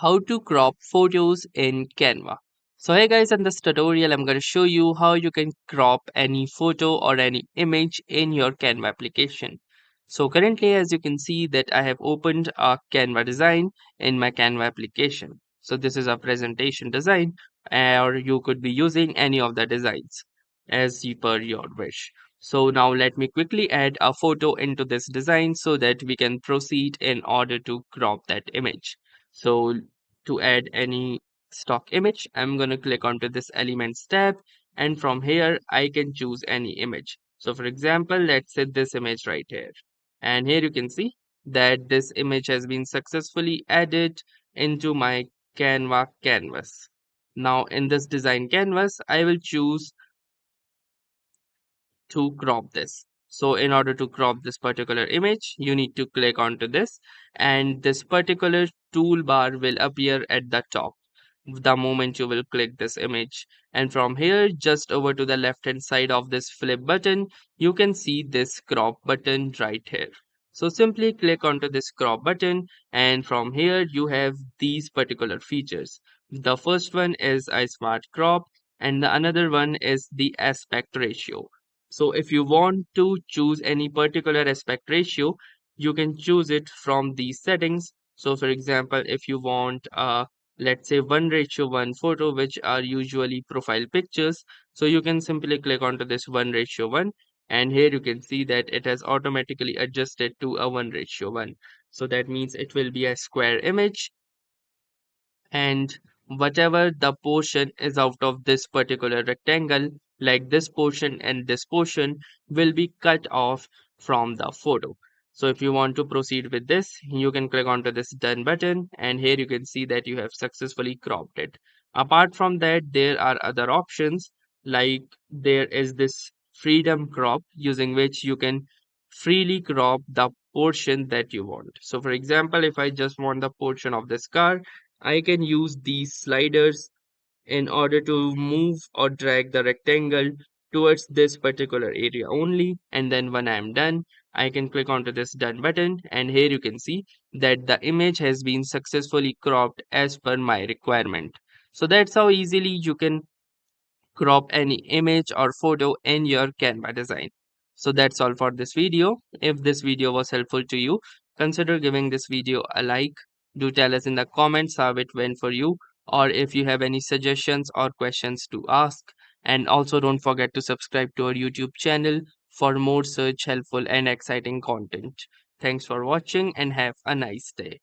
How to crop photos in Canva. So hey guys, in this tutorial I'm going to show you how you can crop any photo or any image in your Canva application. So currently as you can see that I have opened a Canva design in my Canva application. So this is a presentation design, or you could be using any of the designs as per your wish. So now let me quickly add a photo into this design so that we can proceed in order to crop that image. So to add any stock image, I'm going to click onto this elements tab, and from here I can choose any image. So for example, let's say this image right here. And here you can see that this image has been successfully added into my Canva canvas. Now in this design canvas, I will choose to crop this. So in order to crop this particular image, you need to click onto this, and this particular toolbar will appear at the top the moment you will click this image. And from here, just over to the left hand side of this flip button, you can see this crop button right here. So simply click onto this crop button, and from here you have these particular features. The first one is a smart crop, and the another one is the aspect ratio. So if you want to choose any particular aspect ratio, you can choose it from these settings. So for example, if you want let's say 1:1 photo, which are usually profile pictures, so you can simply click onto this 1:1, and here you can see that it has automatically adjusted to a 1:1. So that means it will be a square image, and whatever the portion is out of this particular rectangle, like this portion and this portion, will be cut off from the photo. So if you want to proceed with this, you can click onto this done button, and here you can see that you have successfully cropped it. Apart from that, there are other options, like there is this freedom crop, using which you can freely crop the portion that you want. So for example, if I just want the portion of this car, I can use these sliders in order to move or drag the rectangle towards this particular area only. And then when I'm done, I can click onto this done button, and here you can see that the image has been successfully cropped as per my requirement. So that's how easily you can crop any image or photo in your Canva design. So that's all for this video. If this video was helpful to you, consider giving this video a like. Do tell us in the comments how it went for you, or if you have any suggestions or questions to ask. And also don't forget to subscribe to our YouTube channel for more such helpful and exciting content. Thanks for watching and have a nice day.